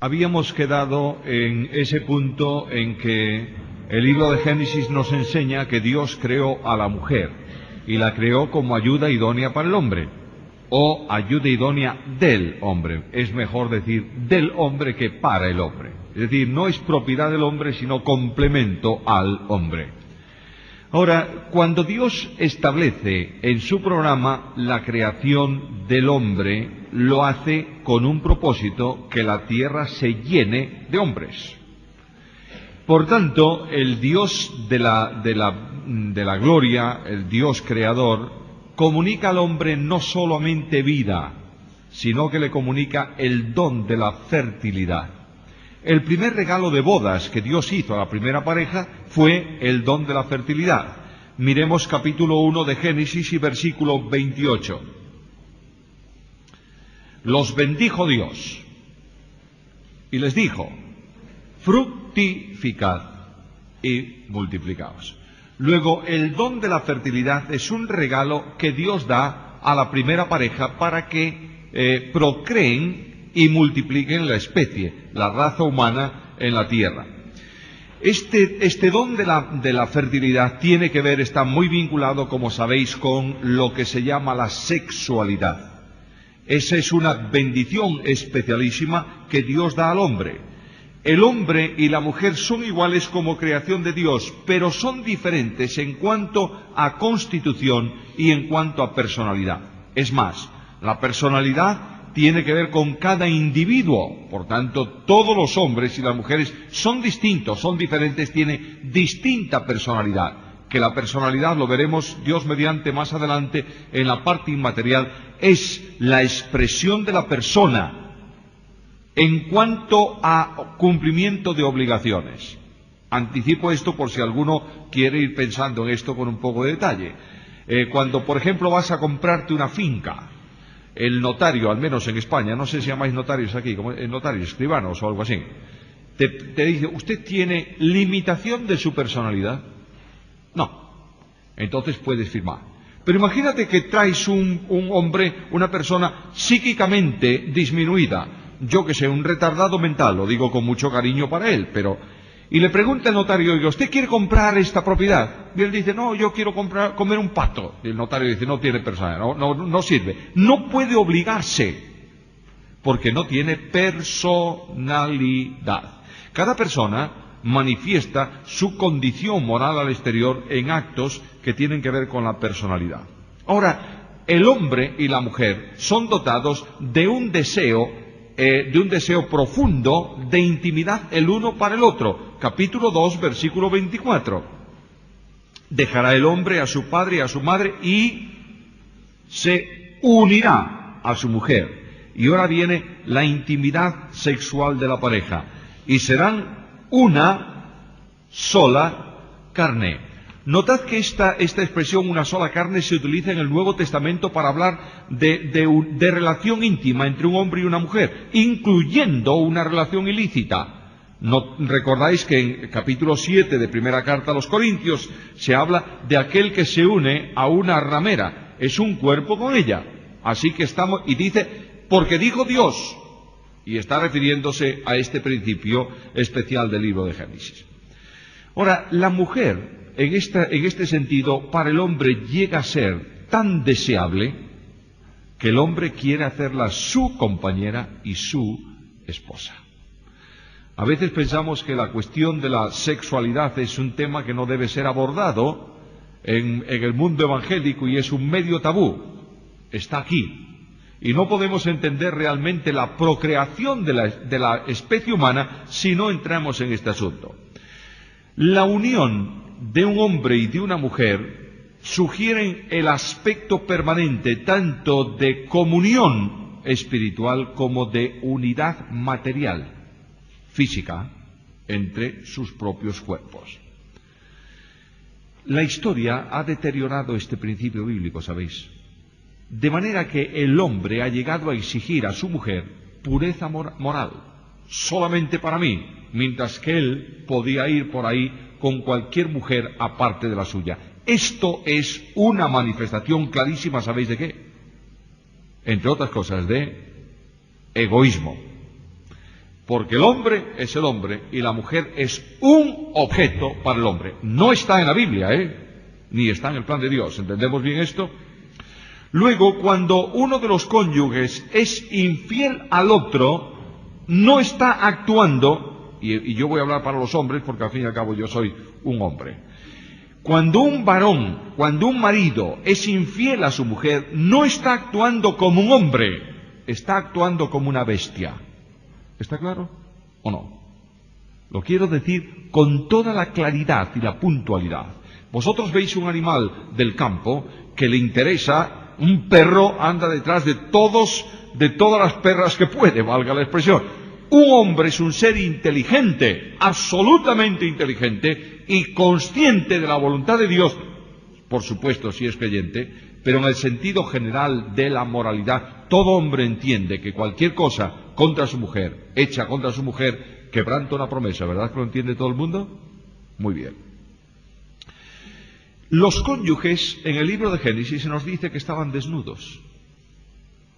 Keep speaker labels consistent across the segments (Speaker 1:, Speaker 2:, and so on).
Speaker 1: Habíamos quedado en ese punto en que el libro de Génesis nos enseña que Dios creó a la mujer y la creó como ayuda idónea para el hombre, o ayuda idónea del hombre. Es mejor decir del hombre que para el hombre. Es decir, no es propiedad del hombre, sino complemento al hombre. Ahora, cuando Dios establece en su programa la creación del hombre, lo hace con un propósito: que la tierra se llene de hombres. Por tanto, el Dios de la gloria, el Dios creador, comunica al hombre no solamente vida, sino que le comunica el don de la fertilidad. El primer regalo de bodas que Dios hizo a la primera pareja fue el don de la fertilidad. Miremos capítulo 1 de Génesis y versículo 28. Los bendijo Dios y les dijo: fructificad y multiplicaos. Luego, el don de la fertilidad es un regalo que Dios da a la primera pareja para que procreen y multipliquen la especie, la raza humana en la tierra. Este don de la fertilidad tiene que ver, está muy vinculado, como sabéis, con lo que se llama la sexualidad. Esa es una bendición especialísima que Dios da al hombre. El hombre y la mujer son iguales como creación de Dios, pero son diferentes en cuanto a constitución y en cuanto a personalidad. Es más, la personalidad tiene que ver con cada individuo. Por tanto, todos los hombres y las mujeres son distintos, son diferentes, tienen distinta personalidad. Que la personalidad, lo veremos Dios mediante más adelante en la parte inmaterial, es la expresión de la persona en cuanto a cumplimiento de obligaciones. Anticipo esto por si alguno quiere ir pensando en esto con un poco de detalle. Cuando, por ejemplo, vas a comprarte una finca, el notario, al menos en España, no sé si llamáis notarios aquí, como notarios, escribanos o algo así, te dice: ¿usted tiene limitación de su personalidad? No. Entonces puedes firmar. Pero imagínate que traes un hombre, una persona psíquicamente disminuida, yo que sé, un retardado mental, lo digo con mucho cariño para él, y le pregunta el notario: oiga, ¿usted quiere comprar esta propiedad? Y él dice: no, yo quiero comer un pato. Y el notario dice: no tiene personalidad, no sirve. No puede obligarse, porque no tiene personalidad. Cada persona manifiesta su condición moral al exterior en actos que tienen que ver con la personalidad. Ahora, el hombre y la mujer son dotados de un deseo profundo de intimidad el uno para el otro. Capítulo 2, versículo 24. Dejará el hombre a su padre y a su madre y se unirá a su mujer. Y ahora viene la intimidad sexual de la pareja. Y serán una sola carne. Notad que esta expresión, una sola carne, se utiliza en el Nuevo Testamento para hablar de relación íntima entre un hombre y una mujer, incluyendo una relación ilícita. ¿No recordáis que en capítulo 7 de primera carta a los Corintios se habla de aquel que se une a una ramera? Es un cuerpo con ella. Así que estamos, y dice: porque dijo Dios, y está refiriéndose a este principio especial del libro de Génesis. Ahora, la mujer, en este sentido, para el hombre llega a ser tan deseable que el hombre quiere hacerla su compañera y su esposa. A veces pensamos que la cuestión de la sexualidad es un tema que no debe ser abordado en el mundo evangélico y es un medio tabú. Está aquí. Y no podemos entender realmente la procreación de la especie humana si no entramos en este asunto. La unión de un hombre y de una mujer sugieren el aspecto permanente tanto de comunión espiritual como de unidad material, física, entre sus propios cuerpos. La historia ha deteriorado este principio bíblico, ¿sabéis? De manera que el hombre ha llegado a exigir a su mujer pureza moral, solamente para mí, mientras que él podía ir por ahí con cualquier mujer aparte de la suya. Esto es una manifestación clarísima, ¿sabéis de qué? Entre otras cosas, de egoísmo. Porque el hombre es el hombre y la mujer es un objeto para el hombre. No está en la Biblia, ni está en el plan de Dios. ¿Entendemos bien esto? Luego, cuando uno de los cónyuges es infiel al otro, no está actuando, y yo voy a hablar para los hombres porque al fin y al cabo yo soy un hombre. Cuando un varón, cuando un marido es infiel a su mujer, no está actuando como un hombre, está actuando como una bestia. ¿Está claro o no? Lo quiero decir con toda la claridad y la puntualidad. Vosotros veis un animal del campo que le interesa, un perro anda detrás de todas las perras que puede, valga la expresión. Un hombre es un ser inteligente, absolutamente inteligente y consciente de la voluntad de Dios, por supuesto si es creyente, pero en el sentido general de la moralidad, todo hombre entiende que cualquier cosa contra su mujer, hecha contra su mujer, quebranta una promesa, ¿verdad que lo entiende todo el mundo? Muy bien. Los cónyuges, en el libro de Génesis se nos dice que estaban desnudos.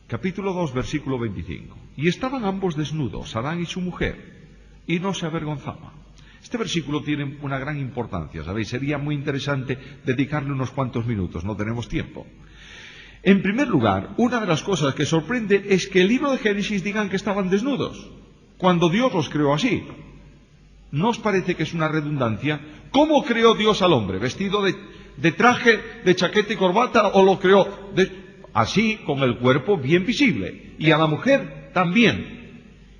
Speaker 1: Capítulo 2, versículo 25. Y estaban ambos desnudos, Adán y su mujer, y no se avergonzaban. Este versículo tiene una gran importancia, ¿sabéis? Sería muy interesante dedicarle unos cuantos minutos, no tenemos tiempo. En primer lugar, una de las cosas que sorprende es que el libro de Génesis digan que estaban desnudos, cuando Dios los creó así. ¿No os parece que es una redundancia? ¿Cómo creó Dios al hombre? ¿Vestido de traje, de chaqueta y corbata, o lo creó así, con el cuerpo bien visible? Y a la mujer también.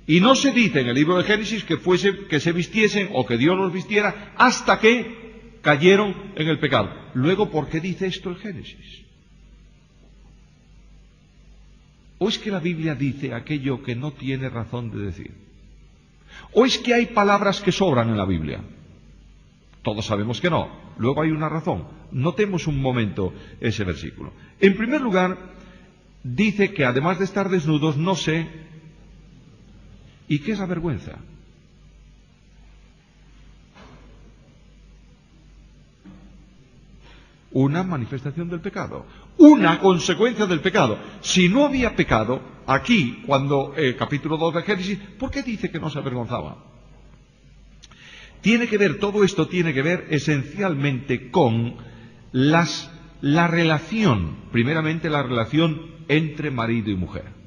Speaker 1: Y no se dice en el libro de Génesis que se vistiesen o que Dios los vistiera hasta que cayeron en el pecado. Luego, ¿por qué dice esto el Génesis? ¿O es que la Biblia dice aquello que no tiene razón de decir? ¿O es que hay palabras que sobran en la Biblia? Todos sabemos que no. Luego hay una razón. Notemos un momento ese versículo. En primer lugar, dice que además de estar desnudos, no se... ¿Y qué es la vergüenza? Una manifestación del pecado, una consecuencia del pecado. Si no había pecado, aquí, cuando capítulo 2 de Génesis, ¿por qué dice que no se avergonzaba? Todo esto tiene que ver esencialmente con la relación, primeramente la relación entre marido y mujer.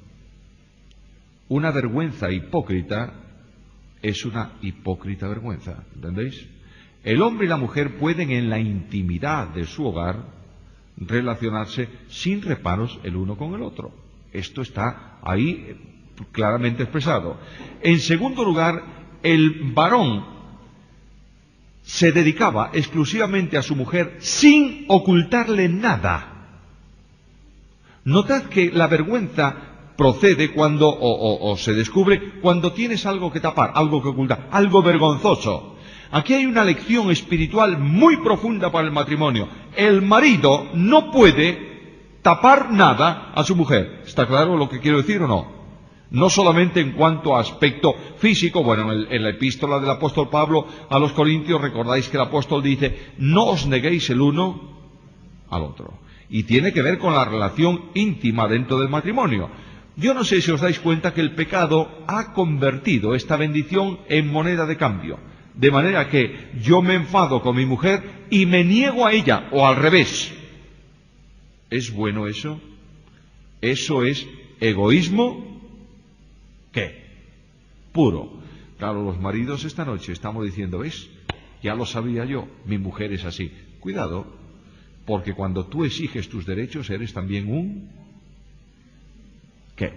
Speaker 1: Una vergüenza hipócrita es una hipócrita vergüenza, ¿entendéis? El hombre y la mujer pueden en la intimidad de su hogar relacionarse sin reparos el uno con el otro. Esto está ahí claramente expresado. En segundo lugar, el varón se dedicaba exclusivamente a su mujer sin ocultarle nada. Notad que la vergüenza procede cuando, o se descubre cuando tienes algo que tapar, algo que ocultar, algo vergonzoso. Aquí hay una lección espiritual muy profunda para el matrimonio. El marido no puede tapar nada a su mujer. ¿Está claro lo que quiero decir o no? No solamente en cuanto a aspecto físico. Bueno, en la epístola del apóstol Pablo a los Corintios recordáis que el apóstol dice: no os neguéis el uno al otro. Y tiene que ver con la relación íntima dentro del matrimonio. Yo no sé si os dais cuenta que el pecado ha convertido esta bendición en moneda de cambio. De manera que yo me enfado con mi mujer y me niego a ella, o al revés. ¿Es bueno eso? ¿Eso es egoísmo? ¿Qué? Puro. Claro, los maridos esta noche estamos diciendo: ¿ves? Ya lo sabía yo, mi mujer es así. Cuidado, porque cuando tú exiges tus derechos eres también un... ¿qué?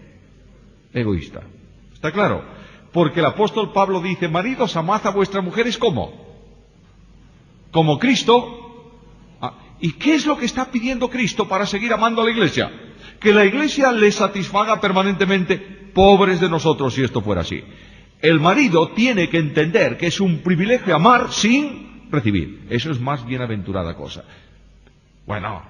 Speaker 1: Egoísta. ¿Está claro? Porque el apóstol Pablo dice: maridos, amad a vuestras mujeres ¿cómo? Como Cristo. ¿Y qué es lo que está pidiendo Cristo para seguir amando a la iglesia? Que la iglesia le satisfaga permanentemente. Pobres de nosotros si esto fuera así. El marido tiene que entender que es un privilegio amar sin recibir. Eso es más bienaventurada cosa. Bueno,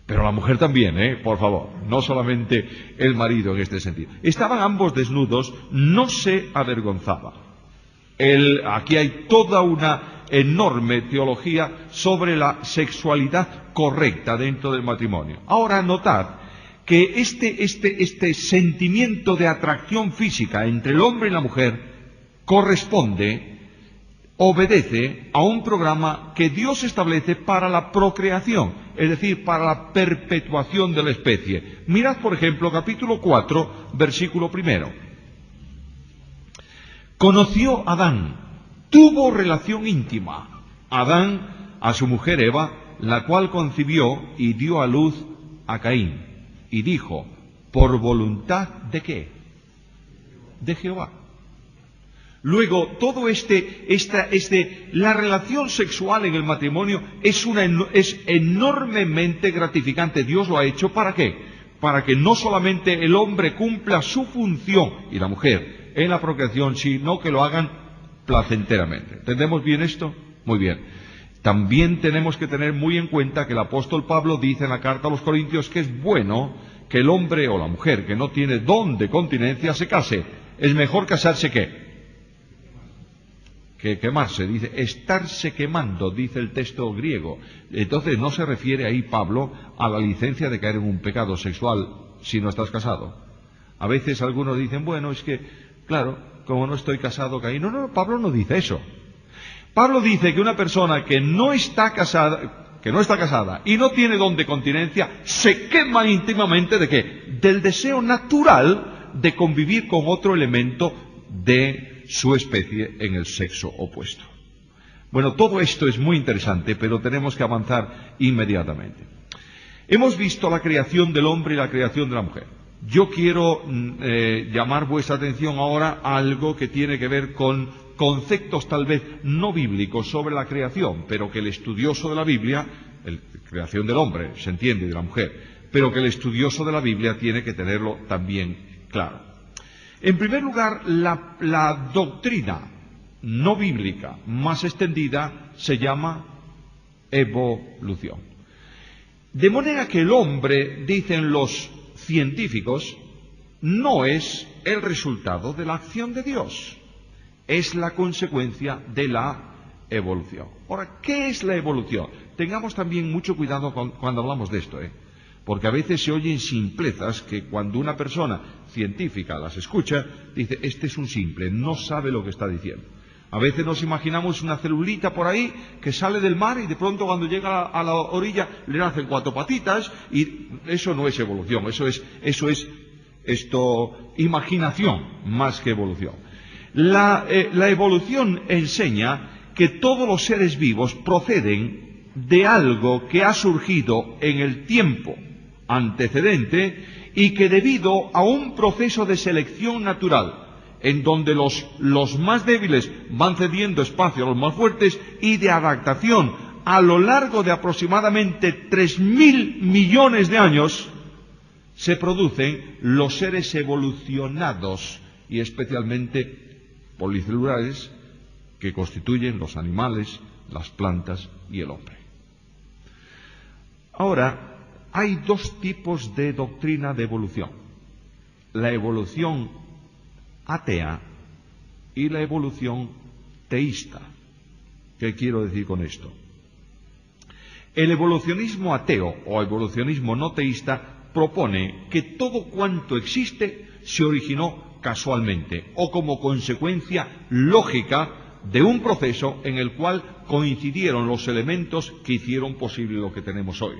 Speaker 1: pero la mujer también, por favor, no solamente el marido en este sentido. Estaban ambos desnudos, no se avergonzaba. Aquí hay toda una enorme teología sobre la sexualidad correcta dentro del matrimonio. Ahora notad que este sentimiento de atracción física entre el hombre y la mujer obedece a un programa que Dios establece para la procreación, es decir, para la perpetuación de la especie. Mirad, por ejemplo, capítulo 4, versículo 1. Conoció Adán, tuvo relación íntima, Adán a su mujer Eva, la cual concibió y dio a luz a Caín, y dijo, ¿por voluntad de qué? De Jehová. Luego, todo la relación sexual en el matrimonio es enormemente gratificante. Dios lo ha hecho, ¿para qué? Para que no solamente el hombre cumpla su función, y la mujer, en la procreación, sino que lo hagan placenteramente. ¿Entendemos bien esto? Muy bien. También tenemos que tener muy en cuenta que el apóstol Pablo dice en la carta a los Corintios que es bueno que el hombre o la mujer que no tiene don de continencia se case. Es mejor casarse que quemarse, dice, estarse quemando, dice el texto griego. Entonces no se refiere ahí Pablo a la licencia de caer en un pecado sexual si no estás casado. A veces algunos dicen, bueno, es que, claro, como no estoy casado, caí. No, Pablo no dice eso. Pablo dice que una persona que no está casada y no tiene don de continencia, se quema íntimamente ¿de qué? Del deseo natural de convivir con otro elemento de su especie en el sexo opuesto. Bueno, todo esto es muy interesante, pero tenemos que avanzar inmediatamente. Hemos visto la creación del hombre y la creación de la mujer. Yo quiero llamar vuestra atención ahora a algo que tiene que ver con conceptos tal vez no bíblicos sobre la creación, pero que el estudioso de la Biblia, la creación del hombre, se entiende, de la mujer, pero que el estudioso de la Biblia tiene que tenerlo también claro. En primer lugar, la doctrina no bíblica más extendida se llama evolución. De manera que el hombre, dicen los científicos, no es el resultado de la acción de Dios, es la consecuencia de la evolución. Ahora, ¿qué es la evolución? Tengamos también mucho cuidado cuando hablamos de esto, porque a veces se oyen simplezas que cuando una persona científica las escucha, dice, este es un simple, no sabe lo que está diciendo. A veces nos imaginamos una celulita por ahí que sale del mar y de pronto cuando llega a la orilla le nacen 4 patitas y eso no es evolución, eso es imaginación más que evolución. La evolución enseña que todos los seres vivos proceden de algo que ha surgido en el tiempo antecedente y que debido a un proceso de selección natural, en donde los más débiles van cediendo espacio a los más fuertes y de adaptación a lo largo de aproximadamente 3.000 millones de años, se producen los seres evolucionados y especialmente policelulares que constituyen los animales, las plantas y el hombre. Ahora, hay 2 tipos de doctrina de evolución: la evolución atea y la evolución teísta. ¿Qué quiero decir con esto? El evolucionismo ateo o evolucionismo no teísta propone que todo cuanto existe se originó casualmente o como consecuencia lógica de un proceso en el cual coincidieron los elementos que hicieron posible lo que tenemos hoy.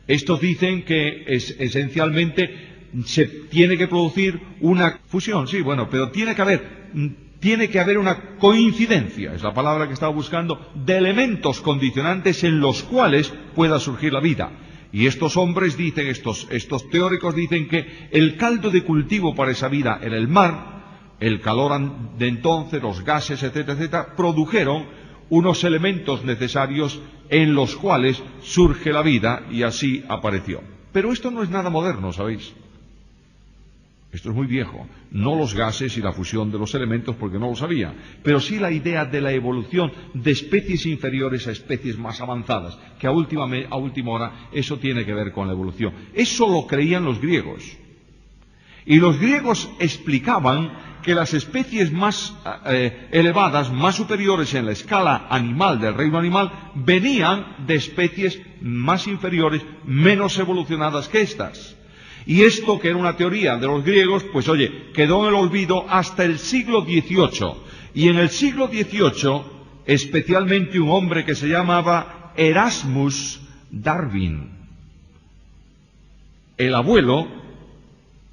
Speaker 1: Estos dicen que esencialmente se tiene que producir una fusión, sí, bueno, pero tiene que haber una coincidencia, es la palabra que estaba buscando, de elementos condicionantes en los cuales pueda surgir la vida. Y estos hombres dicen, estos teóricos dicen que el caldo de cultivo para esa vida era el mar, el calor de entonces, los gases, etcétera, etcétera, produjeron unos elementos necesarios en los cuales surge la vida y así apareció. Pero esto no es nada moderno, ¿sabéis? Esto es muy viejo. No los gases y la fusión de los elementos, porque no lo sabía, pero sí la idea de la evolución de especies inferiores a especies más avanzadas, que a última hora eso tiene que ver con la evolución. Eso lo creían los griegos. Y los griegos explicaban que las especies más elevadas, más superiores en la escala animal del reino animal, venían de especies más inferiores, menos evolucionadas que estas. Y esto, que era una teoría de los griegos, pues oye, quedó en el olvido hasta el siglo XVIII. Y en el siglo XVIII, especialmente un hombre que se llamaba Erasmus Darwin, el abuelo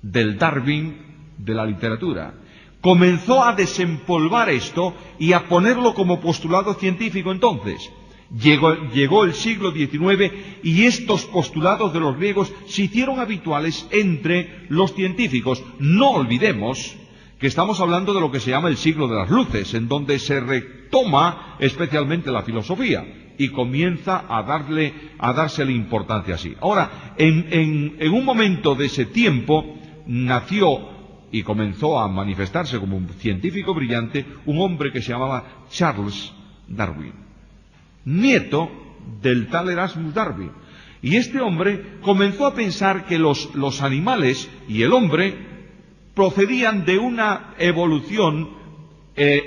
Speaker 1: del Darwin de la literatura, comenzó a desempolvar esto y a ponerlo como postulado científico. Entonces llegó el siglo XIX y estos postulados de los griegos se hicieron habituales entre los científicos. No olvidemos que estamos hablando de lo que se llama el siglo de las luces, en donde se retoma especialmente la filosofía y comienza a dársele importancia así. Ahora, en un momento de ese tiempo nació y comenzó a manifestarse como un científico brillante un hombre que se llamaba Charles Darwin, nieto del tal Erasmus Darwin. Y este hombre comenzó a pensar que los animales y el hombre procedían de una evolución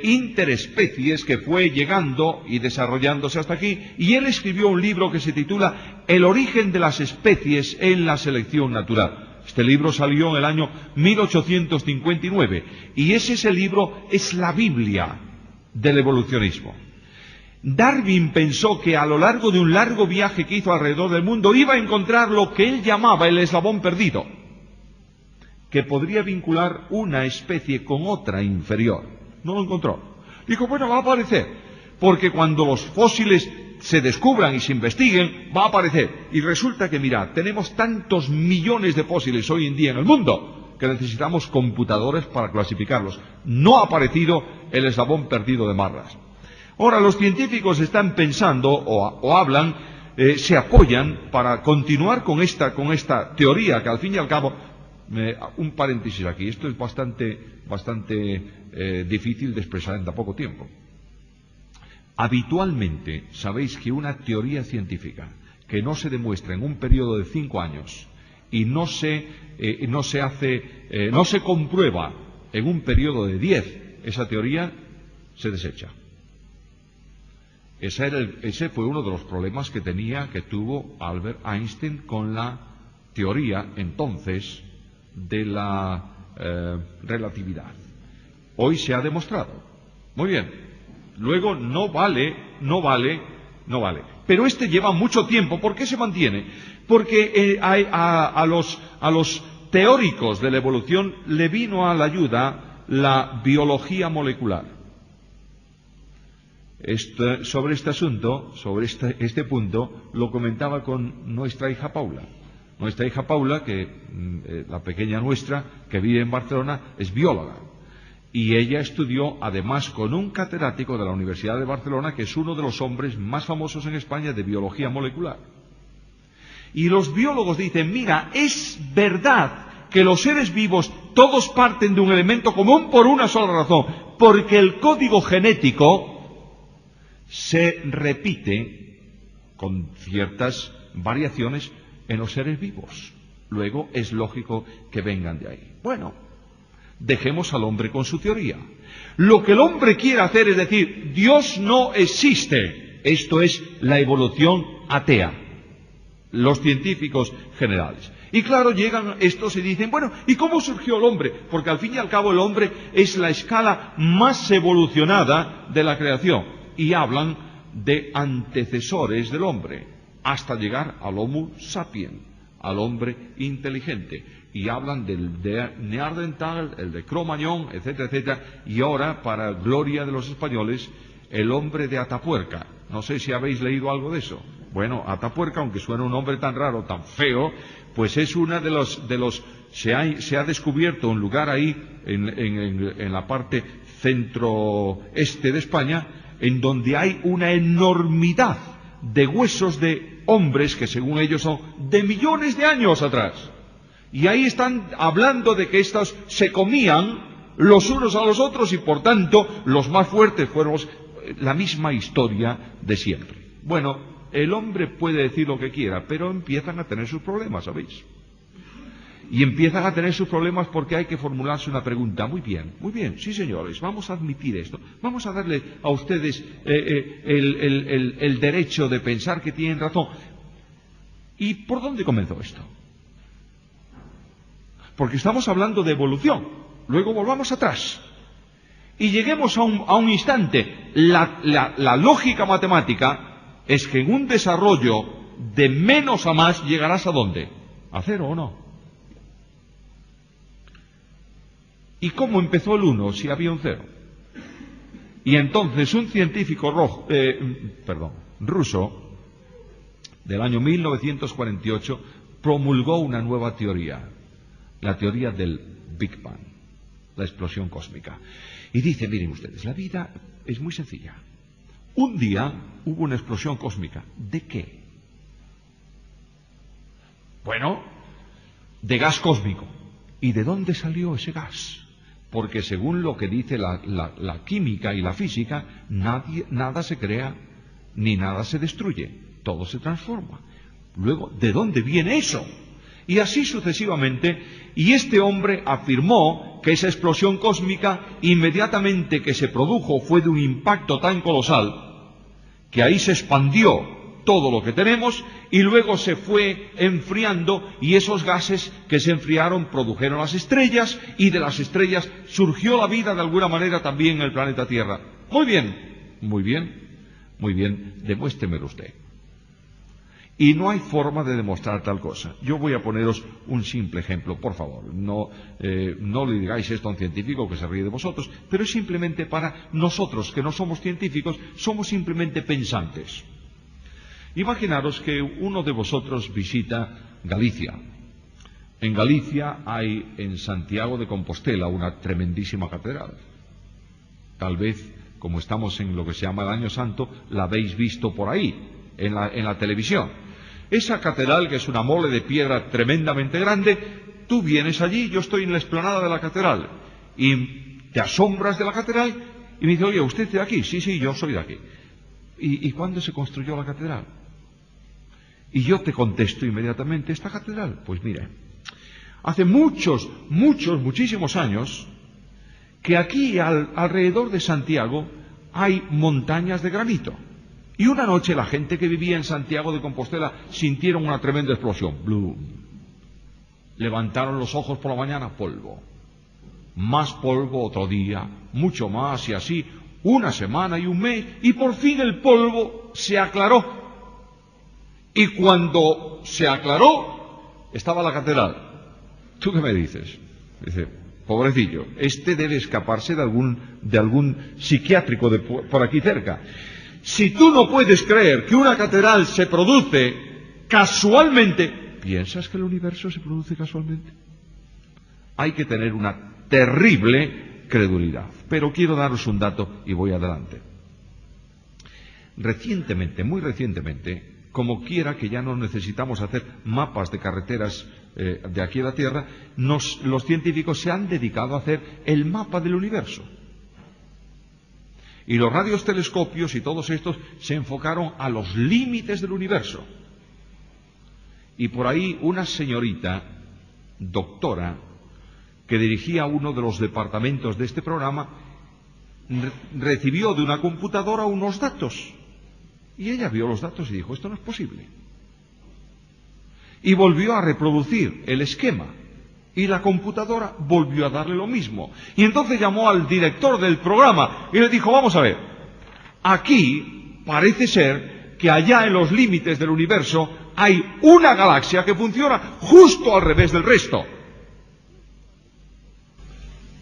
Speaker 1: interespecies que fue llegando y desarrollándose hasta aquí, y él escribió un libro que se titula El origen de las especies en la selección natural. Este libro salió en el año 1859 y ese libro es la Biblia del evolucionismo. Darwin pensó que a lo largo de un largo viaje que hizo alrededor del mundo iba a encontrar lo que él llamaba el eslabón perdido, que podría vincular una especie con otra inferior. No lo encontró. Dijo, bueno, va a aparecer, porque cuando los fósiles se descubran y se investiguen, va a aparecer. Y resulta que, mirad, tenemos tantos millones de fósiles hoy en día en el mundo que necesitamos computadores para clasificarlos. No ha aparecido el eslabón perdido de Marras. Ahora, los científicos están pensando o hablan, se apoyan para continuar con esta teoría que al fin y al cabo, un paréntesis aquí, esto es bastante difícil de expresar en tan poco tiempo. Habitualmente, sabéis que una teoría científica que no se demuestra en un periodo de 5 años y no se comprueba en un periodo de 10, esa teoría se desecha. Ese fue uno de los problemas que tuvo Albert Einstein con la teoría entonces de la relatividad. Hoy se ha demostrado. Muy bien. Luego no vale. Pero lleva mucho tiempo. ¿Por qué se mantiene? Porque a los teóricos de la evolución le vino a la ayuda la biología molecular. Sobre este asunto, sobre este punto, lo comentaba con nuestra hija Paula. Nuestra hija Paula, la pequeña nuestra, que vive en Barcelona, es bióloga. Y ella estudió, además, con un catedrático de la Universidad de Barcelona, que es uno de los hombres más famosos en España de biología molecular. Y los biólogos dicen, mira, es verdad que los seres vivos todos parten de un elemento común por una sola razón, porque el código genético se repite con ciertas variaciones en los seres vivos. Luego es lógico que vengan de ahí. Bueno, dejemos al hombre con su teoría. Lo que el hombre quiere hacer es decir, Dios no existe. Esto es la evolución atea. Los científicos generales. Y claro, llegan estos y dicen, bueno, ¿y cómo surgió el hombre? Porque al fin y al cabo el hombre es la escala más evolucionada de la creación. Y hablan de antecesores del hombre, hasta llegar al Homo sapiens, al hombre inteligente. Y hablan del de Neandertal, el de Cro-Magnon, etcétera, etcétera. Y ahora, para gloria de los españoles, el hombre de Atapuerca. No sé si habéis leído algo de eso. Bueno, Atapuerca, aunque suena un nombre tan raro, tan feo, pues es una de los se ha descubierto un lugar ahí en la parte centro-este de España, en donde hay una enormidad de huesos de hombres que según ellos son de millones de años atrás. Y ahí están hablando de que estos se comían los unos a los otros y por tanto los más fuertes fueron la misma historia de siempre. Bueno, el hombre puede decir lo que quiera, pero empiezan a tener sus problemas, ¿sabéis? Y empiezan a tener sus problemas porque hay que formularse una pregunta. Muy bien, sí señores, vamos a admitir esto. Vamos a darle a ustedes el derecho de pensar que tienen razón. ¿Y por dónde comenzó esto? porque estamos hablando de evolución. Luego volvamos atrás y lleguemos a un instante. La lógica matemática es que en un desarrollo de menos a más llegarás ¿a dónde? ¿A cero o no? ¿Y cómo empezó el 1 si había un 0? Y entonces un científico ruso del año 1948 promulgó una nueva teoría, la teoría del Big Bang, la explosión cósmica. Y dice, miren ustedes, la vida es muy sencilla. Un día hubo una explosión cósmica. ¿De qué? Bueno, de gas cósmico. ¿Y de dónde salió ese gas? Porque según lo que dice la química y la física, nada se crea ni nada se destruye, todo se transforma. Luego, ¿de dónde viene eso? Y así sucesivamente, y este hombre afirmó que esa explosión cósmica, inmediatamente que se produjo, fue de un impacto tan colosal, que ahí se expandió todo lo que tenemos, y luego se fue enfriando, y esos gases que se enfriaron produjeron las estrellas, y de las estrellas surgió la vida de alguna manera también en el planeta Tierra. Muy bien, muy bien, muy bien, demuéstremelo usted. Y no hay forma de demostrar tal cosa. Yo voy a poneros un simple ejemplo, por favor. No le digáis esto a un científico que se ríe de vosotros, pero es simplemente para nosotros, que no somos científicos, somos simplemente pensantes. Imaginaros que uno de vosotros visita Galicia. En Galicia hay en Santiago de Compostela una tremendísima catedral. Tal vez, como estamos en lo que se llama el Año Santo, la habéis visto por ahí, en la televisión. Esa catedral, que es una mole de piedra tremendamente grande, tú vienes allí, yo estoy en la explanada de la catedral, y te asombras de la catedral, y me dice, oye, ¿usted es de aquí? Sí, yo soy de aquí. ¿Y cuándo se construyó la catedral? Y yo te contesto inmediatamente, ¿esta catedral? Pues mire, hace muchísimos años, que aquí alrededor de Santiago hay montañas de granito. Y una noche la gente que vivía en Santiago de Compostela sintieron una tremenda explosión. ¡Blum! Levantaron los ojos por la mañana, polvo. Más polvo otro día, mucho más y así, una semana y un mes, y por fin el polvo se aclaró. Y cuando se aclaró, estaba la catedral. ¿Tú qué me dices? Dice, pobrecillo, este debe escaparse de algún psiquiátrico por aquí cerca. Si tú no puedes creer que una catedral se produce casualmente, ¿piensas que el universo se produce casualmente? Hay que tener una terrible credulidad. Pero quiero daros un dato y voy adelante. Recientemente, muy recientemente, como quiera que ya no necesitamos hacer mapas de carreteras de aquí a la Tierra, los científicos se han dedicado a hacer el mapa del universo. Y los radiotelescopios y todos estos se enfocaron a los límites del universo. Y por ahí una señorita, doctora, que dirigía uno de los departamentos de este programa, recibió de una computadora unos datos. Y ella vio los datos y dijo, esto no es posible. Y volvió a reproducir el esquema. Y la computadora volvió a darle lo mismo. Y entonces llamó al director del programa y le dijo, vamos a ver, aquí parece ser que allá en los límites del universo hay una galaxia que funciona justo al revés del resto.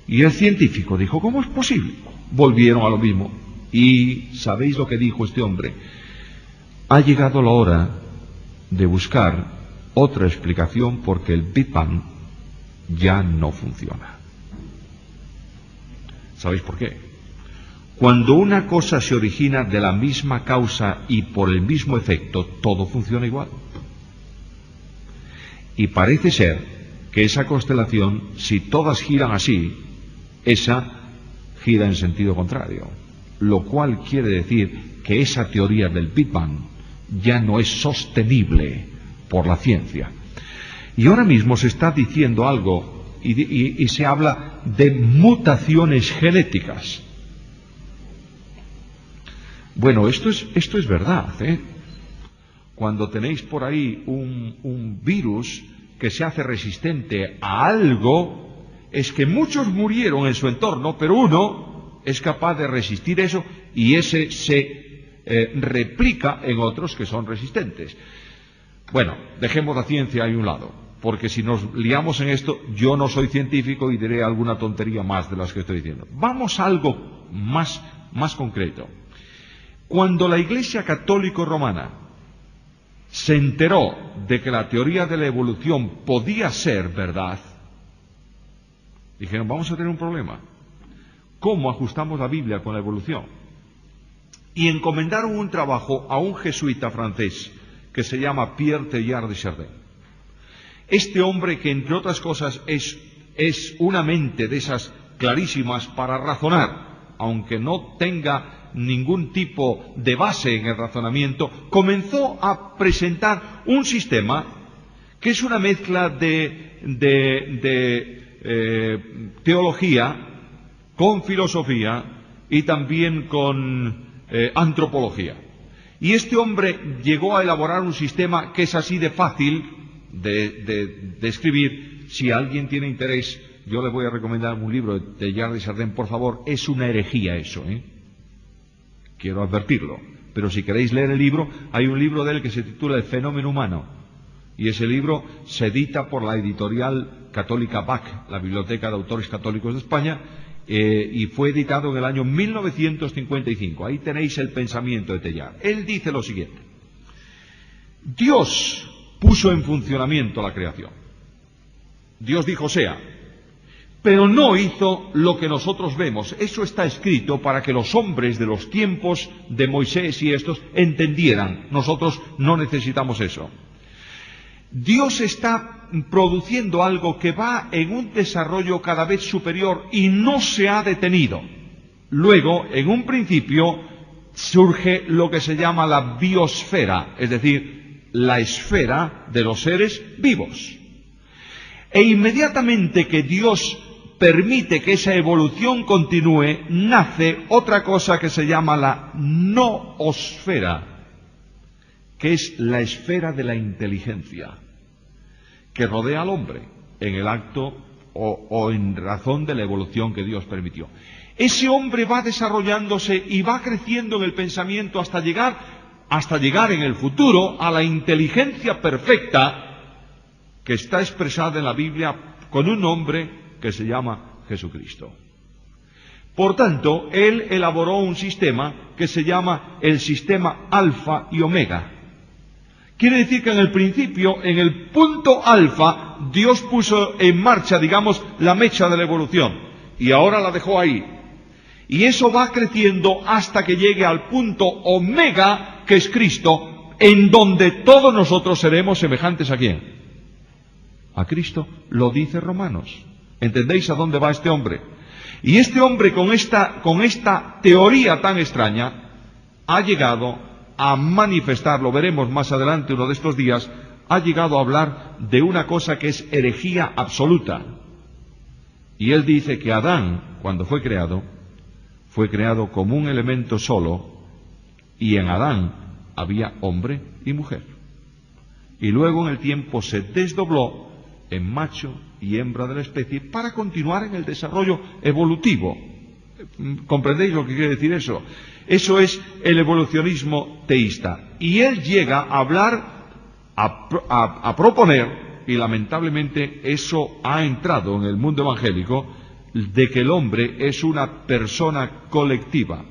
Speaker 1: Y el científico dijo, ¿cómo es posible? Volvieron a lo mismo. Y ¿sabéis lo que dijo este hombre? Ha llegado la hora de buscar otra explicación porque el Big Bang ya no funciona. ¿Sabéis por qué? Cuando una cosa se origina de la misma causa y por el mismo efecto, todo funciona igual. Y parece ser que esa constelación, si todas giran así, esa gira en sentido contrario. Lo cual quiere decir que esa teoría del Big Bang ya no es sostenible por la ciencia. Y ahora mismo se está diciendo algo y se habla de mutaciones genéticas. Bueno, esto es verdad, ¿eh? Cuando tenéis por ahí un virus que se hace resistente a algo es que muchos murieron en su entorno, pero uno es capaz de resistir eso y ese se replica en otros que son resistentes. Bueno, dejemos la ciencia ahí a un lado, porque si nos liamos en esto, yo no soy científico y diré alguna tontería más de las que estoy diciendo. Vamos a algo más concreto. Cuando la Iglesia Católica Romana se enteró de que la teoría de la evolución podía ser verdad, dijeron, vamos a tener un problema. ¿Cómo ajustamos la Biblia con la evolución? Y encomendaron un trabajo a un jesuita francés que se llama Pierre Teilhard de Chardin. Este hombre, que entre otras cosas es una mente de esas clarísimas para razonar, aunque no tenga ningún tipo de base en el razonamiento, comenzó a presentar un sistema que es una mezcla de teología con filosofía y también con antropología. Y este hombre llegó a elaborar un sistema que es así de fácil de escribir. Si alguien tiene interés, yo le voy a recomendar un libro de Teilhard de Chardin, por favor. Es una herejía eso, quiero advertirlo. Pero si queréis leer el libro, hay un libro de él que se titula El fenómeno humano. Y ese libro se edita por la editorial católica BAC, la Biblioteca de Autores Católicos de España, y fue editado en el año 1955. Ahí tenéis el pensamiento de Teilhard. Él dice lo siguiente: Dios puso en funcionamiento la creación. Dios dijo sea, pero no hizo lo que nosotros vemos. Eso está escrito para que los hombres de los tiempos de Moisés y estos entendieran. Nosotros no necesitamos eso. Dios está produciendo algo que va en un desarrollo cada vez superior y no se ha detenido. Luego, en un principio, surge lo que se llama la biosfera, es decir, la esfera de los seres vivos. E inmediatamente que Dios permite que esa evolución continúe, nace otra cosa que se llama la noosfera, que es la esfera de la inteligencia, que rodea al hombre en el acto o en razón de la evolución que Dios permitió. Ese hombre va desarrollándose y va creciendo en el pensamiento hasta llegar en el futuro a la inteligencia perfecta que está expresada en la Biblia con un nombre que se llama Jesucristo. Por tanto, él elaboró un sistema que se llama el sistema alfa y omega. Quiere decir que en el principio, en el punto alfa, Dios puso en marcha, digamos, la mecha de la evolución, y ahora la dejó ahí. Y eso va creciendo hasta que llegue al punto omega, que es Cristo, en donde todos nosotros seremos semejantes a ¿quién? A Cristo, lo dice Romanos. ¿Entendéis a dónde va este hombre? Y este hombre con esta teoría tan extraña ha llegado a manifestar, lo veremos más adelante uno de estos días, ha llegado a hablar de una cosa que es herejía absoluta. Y él dice que Adán, cuando fue creado como un elemento solo, y en Adán había hombre y mujer. Y luego en el tiempo se desdobló en macho y hembra de la especie para continuar en el desarrollo evolutivo. ¿Comprendéis lo que quiere decir eso? Eso es el evolucionismo teísta. Y él llega a hablar, a proponer, y lamentablemente eso ha entrado en el mundo evangélico, de que el hombre es una persona colectiva.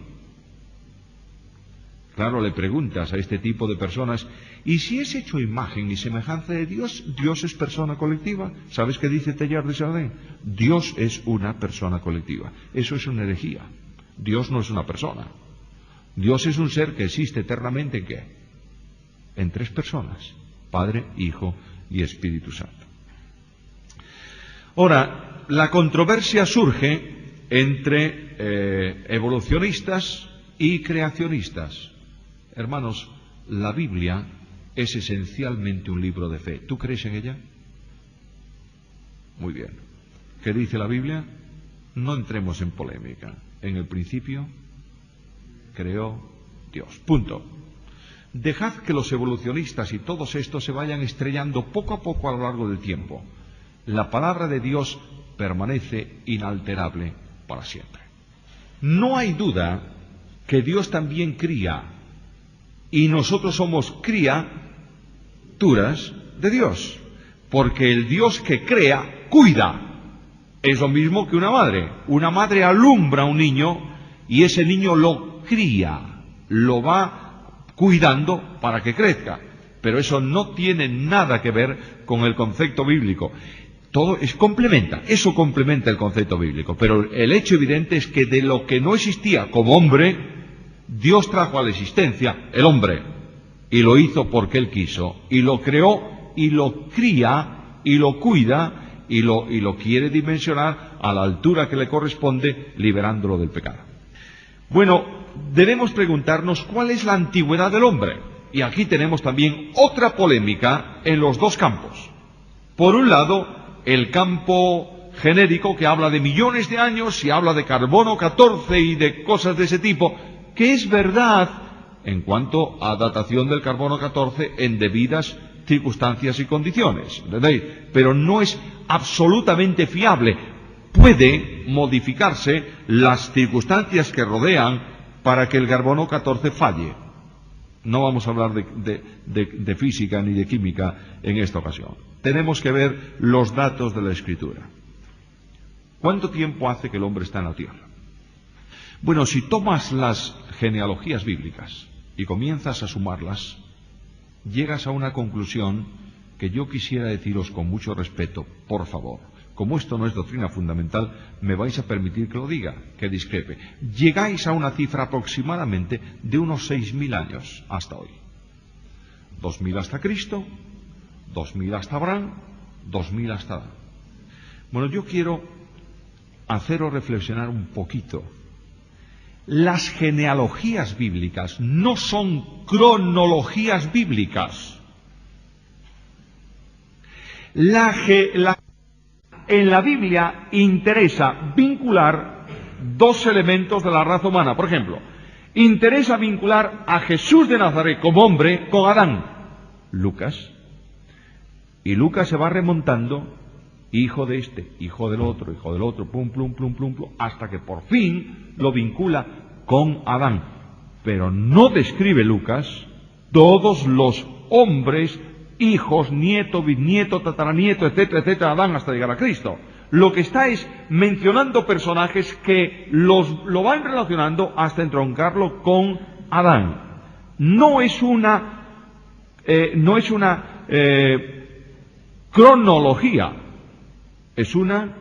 Speaker 1: Claro, le preguntas a este tipo de personas, ¿y si es hecho imagen y semejanza de Dios, Dios es persona colectiva? ¿Sabes qué dice Teilhard de Chardin? Dios es una persona colectiva. Eso es una herejía. Dios no es una persona. Dios es un ser que existe eternamente ¿en qué? En tres personas: Padre, Hijo y Espíritu Santo. Ahora, la controversia surge entre evolucionistas y creacionistas. Hermanos, la Biblia es esencialmente un libro de fe. ¿Tú crees en ella? Muy bien. ¿Qué dice la Biblia? No entremos en polémica. En el principio creó Dios. Punto. Dejad que los evolucionistas y todos estos se vayan estrellando poco a poco a lo largo del tiempo. La palabra de Dios permanece inalterable para siempre. No hay duda que Dios también cría, y nosotros somos criaturas de Dios, porque el Dios que crea, cuida. Es lo mismo que una madre. Una madre alumbra a un niño y ese niño lo cría, lo va cuidando para que crezca. Pero eso no tiene nada que ver con el concepto bíblico. Todo eso complementa el concepto bíblico. Pero el hecho evidente es que de lo que no existía como hombre, Dios trajo a la existencia el hombre. Y lo hizo porque Él quiso. Y lo creó, y lo cría, y lo cuida, y lo quiere dimensionar a la altura que le corresponde, liberándolo del pecado. Bueno, debemos preguntarnos cuál es la antigüedad del hombre. Y aquí tenemos también otra polémica en los dos campos. Por un lado, el campo genérico que habla de millones de años y habla de carbono 14 y de cosas de ese tipo, que es verdad en cuanto a datación del carbono 14 en debidas circunstancias y condiciones, ¿entendéis? Pero no es absolutamente fiable. Puede modificarse las circunstancias que rodean para que el carbono 14 falle. No vamos a hablar de física ni de química en esta ocasión. Tenemos que ver los datos de la Escritura. ¿Cuánto tiempo hace que el hombre está en la tierra? Bueno, si tomas las genealogías bíblicas y comienzas a sumarlas, llegas a una conclusión que yo quisiera deciros con mucho respeto, por favor. Como esto no es doctrina fundamental, me vais a permitir que lo diga, que discrepe. Llegáis a una cifra aproximadamente de unos 6.000 años hasta hoy. 2.000 hasta Cristo, 2.000 hasta Abraham, 2.000 hasta Adán. Bueno, yo quiero haceros reflexionar un poquito. Las genealogías bíblicas no son cronologías bíblicas. En la Biblia interesa vincular dos elementos de la raza humana. Por ejemplo, interesa vincular a Jesús de Nazaret como hombre con Adán, Lucas. Y Lucas se va remontando, hijo de este, hijo del otro, plum, plum, plum, plum, plum, hasta que por fin lo vincula con Adán. Pero no describe Lucas todos los hombres, hijos, nieto, bisnieto, tataranieto, etcétera, etcétera, Adán hasta llegar a Cristo. Lo que está es mencionando personajes que lo van relacionando hasta entroncarlo con Adán. No es una cronología, es una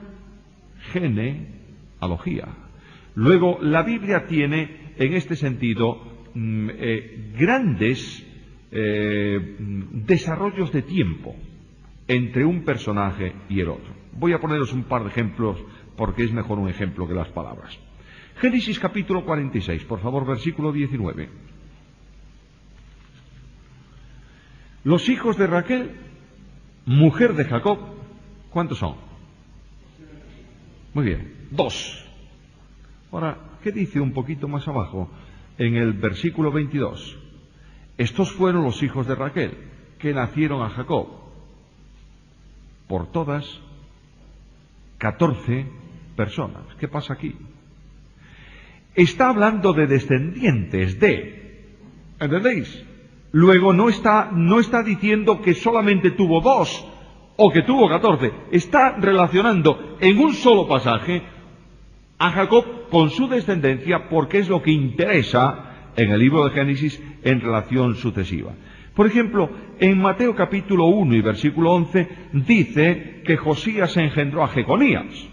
Speaker 1: genealogía. Luego, la Biblia tiene, en este sentido, grandes desarrollos de tiempo entre un personaje y el otro. Voy a poneros un par de ejemplos porque es mejor un ejemplo que las palabras. Génesis capítulo 46, por favor, versículo 19. Los hijos de Raquel, mujer de Jacob, ¿cuántos son? Muy bien, 2. Ahora, ¿qué dice un poquito más abajo en el versículo 22? Estos fueron los hijos de Raquel, que nacieron a Jacob. Por todas, 14 personas. ¿Qué pasa aquí? Está hablando de descendientes de... ¿Entendéis? Luego no está diciendo que solamente tuvo 2 o que tuvo 14. Está relacionando en un solo pasaje a Jacob con su descendencia porque es lo que interesa en el libro de Génesis en relación sucesiva. Por ejemplo, en Mateo capítulo 1 y versículo 11 dice que Josías engendró a Jeconías,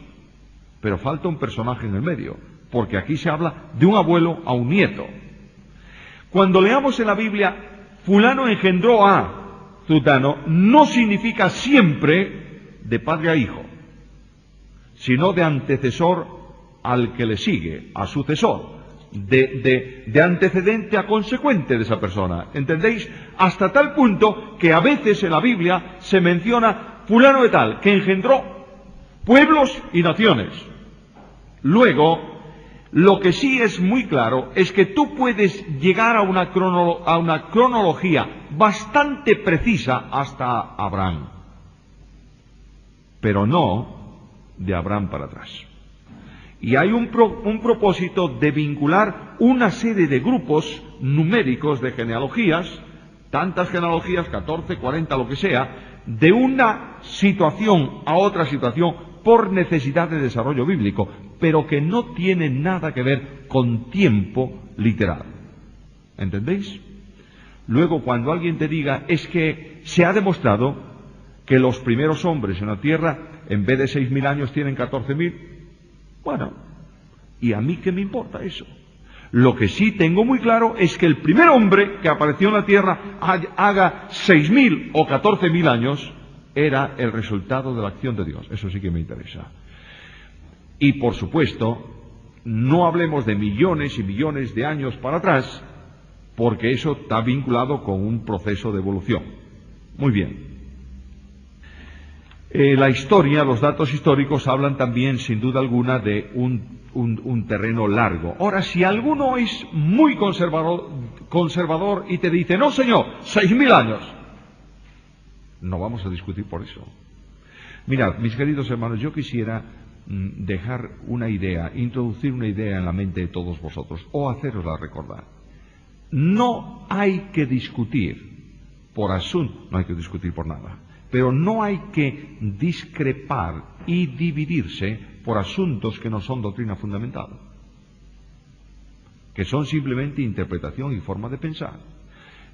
Speaker 1: pero falta un personaje en el medio, porque aquí se habla de un abuelo a un nieto. Cuando leamos en la Biblia, fulano engendró a zutano, no significa siempre de padre a hijo, sino de antecesor al que le sigue, a sucesor. De antecedente a consecuente de esa persona, ¿entendéis? Hasta tal punto que a veces en la Biblia se menciona fulano de tal, que engendró pueblos y naciones. Luego, Lo que sí es muy claro es que tú puedes llegar a una cronología bastante precisa hasta Abraham, pero no de Abraham para atrás. Y hay un propósito de vincular una serie de grupos numéricos de genealogías, tantas genealogías, 14, 40, lo que sea, de una situación a otra situación por necesidad de desarrollo bíblico, pero que no tiene nada que ver con tiempo literal. ¿Entendéis? Luego, cuando alguien te diga, es que se ha demostrado que los primeros hombres en la tierra, en vez de 6.000 años, tienen 14.000, bueno, ¿y a mí qué me importa eso? Lo que sí tengo muy claro es que el primer hombre que apareció en la tierra haga 6.000 o 14.000 años, era el resultado de la acción de Dios. Eso sí que me interesa. Y por supuesto, no hablemos de millones y millones de años para atrás, porque eso está vinculado con un proceso de evolución. Muy bien. La historia, los datos históricos hablan también, sin duda alguna, de un terreno largo. Ahora, si alguno es muy conservador y te dice, no señor, 6.000 años, no vamos a discutir por eso. Mirad, mis queridos hermanos, yo quisiera dejar una idea, introducir una idea en la mente de todos vosotros, o hacerosla recordar. No hay que discutir por asunto, no hay que discutir por nada, pero no hay que discrepar y dividirse por asuntos que no son doctrina fundamental, que son simplemente interpretación y forma de pensar.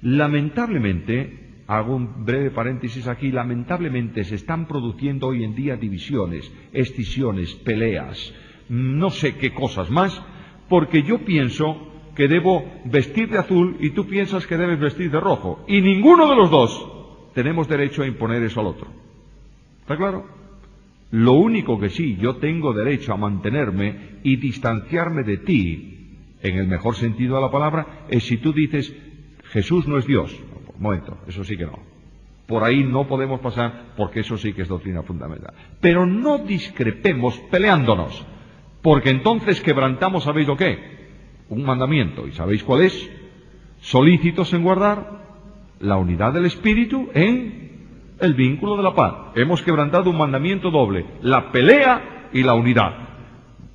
Speaker 1: Lamentablemente, hago un breve paréntesis aquí, lamentablemente se están produciendo hoy en día divisiones, escisiones, peleas, no sé qué cosas más, porque yo pienso que debo vestir de azul y tú piensas que debes vestir de rojo, y ninguno de los dos tenemos derecho a imponer eso al otro. ¿Está claro? Lo único que sí, yo tengo derecho a mantenerme y distanciarme de ti, en el mejor sentido de la palabra, es si tú dices, Jesús no es Dios. Un momento, eso sí que no. Por ahí no podemos pasar, porque eso sí que es doctrina fundamental. Pero no discrepemos peleándonos, porque entonces quebrantamos, ¿sabéis lo qué? Un mandamiento, ¿y sabéis cuál es? Solícitos en guardar la unidad del Espíritu en el vínculo de la paz. Hemos quebrantado un mandamiento doble, la pelea y la unidad.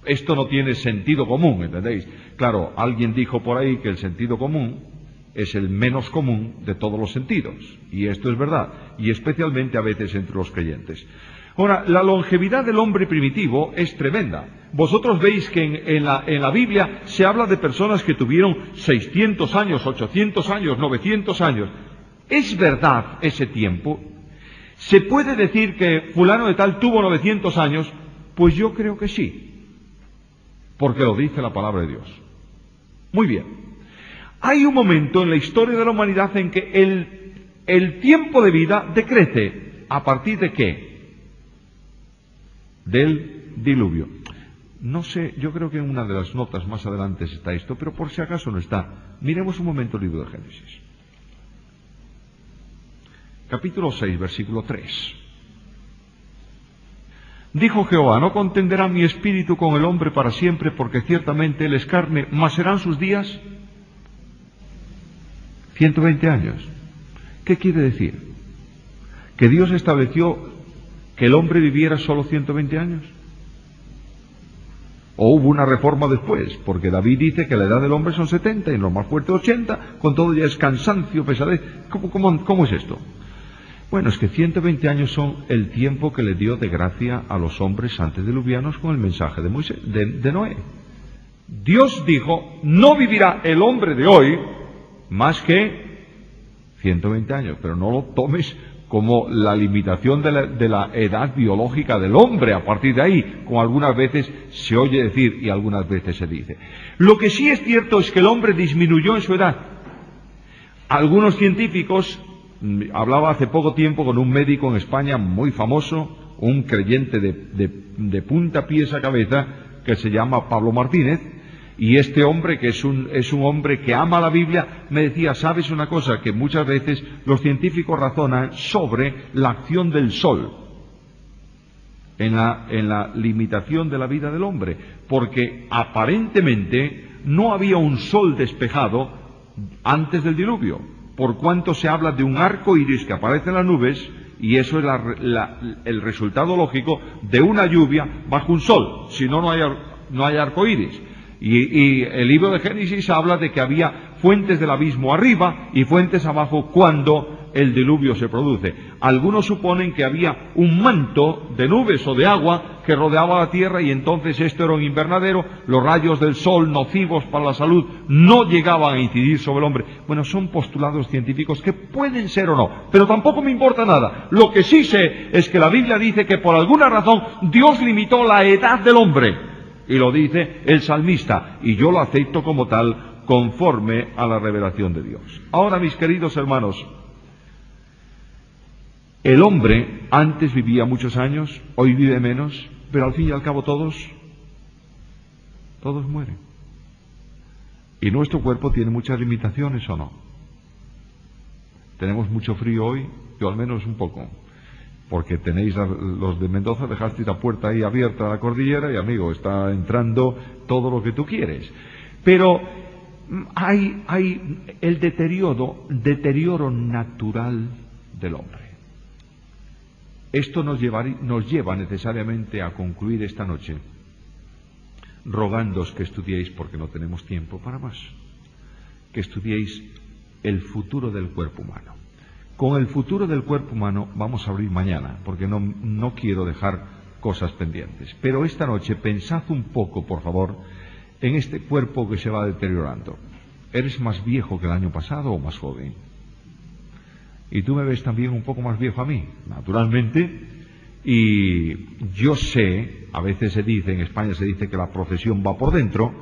Speaker 1: Esto no tiene sentido común, ¿entendéis? Claro, alguien dijo por ahí que el sentido común es el menos común de todos los sentidos, y esto es verdad, y especialmente a veces entre los creyentes. Ahora, la longevidad del hombre primitivo es tremenda. Vosotros veis que en la Biblia se habla de personas que tuvieron 600 años, 800 años, 900 años. ¿Es verdad ese tiempo? ¿Se puede decir que fulano de tal tuvo 900 años? Pues yo creo que sí, porque lo dice la palabra de Dios. Muy bien. Hay un momento en la historia de la humanidad en que el tiempo de vida decrece. ¿A partir de qué? Del diluvio. No sé, yo creo que en una de las notas más adelante está esto, pero por si acaso no está. Miremos un momento el libro de Génesis. Capítulo 6, versículo 3. Dijo Jehová, no contenderá mi espíritu con el hombre para siempre, porque ciertamente él es carne, mas serán sus días 120 años. ¿Qué quiere decir? ¿Que Dios estableció que el hombre viviera solo 120 años? ¿O hubo una reforma después? Porque David dice que la edad del hombre son 70 y lo más fuerte 80, con todo ya es cansancio, pesadez. ¿Cómo es esto? Bueno, es que 120 años son el tiempo que le dio de gracia a los hombres antediluvianos con el mensaje de Moisés, de Noé. Dios dijo, no vivirá el hombre de hoy más que 120 años, pero no lo tomes como la limitación de la edad biológica del hombre. A partir de ahí, como algunas veces se oye decir y algunas veces se dice. Lo que sí es cierto es que el hombre disminuyó en su edad. Algunos científicos, hablaba hace poco tiempo con un médico en España muy famoso, un creyente de punta a pies a cabeza, que se llama Pablo Martínez. Y este hombre, que es un hombre que ama la Biblia, me decía, ¿sabes una cosa? Que muchas veces los científicos razonan sobre la acción del sol en la limitación de la vida del hombre, porque aparentemente no había un sol despejado antes del diluvio, por cuanto se habla de un arco iris que aparece en las nubes, y eso es el resultado lógico de una lluvia bajo un sol, si no, no hay arco iris. Y el libro de Génesis habla de que había fuentes del abismo arriba y fuentes abajo cuando el diluvio se produce. Algunos suponen que había un manto de nubes o de agua que rodeaba la tierra, y entonces esto era un invernadero, los rayos del sol nocivos para la salud no llegaban a incidir sobre el hombre. Bueno, son postulados científicos que pueden ser o no, pero tampoco me importa nada. Lo que sí sé es que la Biblia dice que por alguna razón Dios limitó la edad del hombre, y lo dice el salmista, y yo lo acepto como tal, conforme a la revelación de Dios. Ahora, mis queridos hermanos, el hombre antes vivía muchos años, hoy vive menos, pero al fin y al cabo todos mueren. Y nuestro cuerpo tiene muchas limitaciones, ¿o no? Tenemos mucho frío hoy, yo al menos un poco, porque tenéis los de Mendoza, dejasteis la puerta ahí abierta a la cordillera y, amigo, está entrando todo lo que tú quieres. Pero hay el deterioro natural del hombre. Esto nos lleva necesariamente a concluir esta noche rogándoos que estudiéis, porque no tenemos tiempo para más, que estudiéis el futuro del cuerpo humano. Con el futuro del cuerpo humano vamos a abrir mañana, porque no quiero dejar cosas pendientes. Pero esta noche pensad un poco, por favor, en este cuerpo que se va deteriorando. ¿Eres más viejo que el año pasado o más joven? Y tú me ves también un poco más viejo a mí, naturalmente. Y yo sé, a veces se dice, en España se dice que la profesión va por dentro,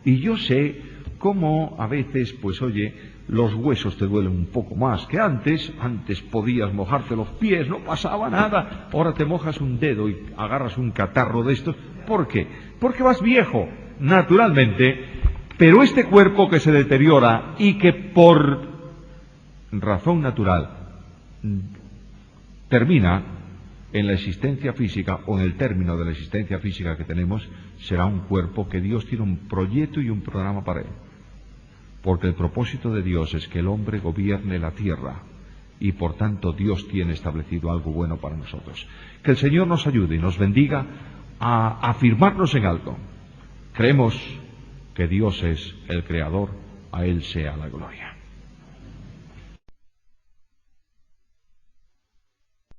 Speaker 1: y yo sé cómo a veces, pues oye, los huesos te duelen un poco más que antes. Antes podías mojarte los pies, no pasaba nada. Ahora te mojas un dedo y agarras un catarro de estos. ¿Por qué? Porque vas viejo, naturalmente. Pero este cuerpo que se deteriora y que por razón natural termina en la existencia física, o en el término de la existencia física que tenemos, será un cuerpo que Dios tiene un proyecto y un programa para él. Porque el propósito de Dios es que el hombre gobierne la tierra, y por tanto Dios tiene establecido algo bueno para nosotros. Que el Señor nos ayude y nos bendiga a afirmarnos en algo. Creemos que Dios es el Creador, a Él sea la gloria.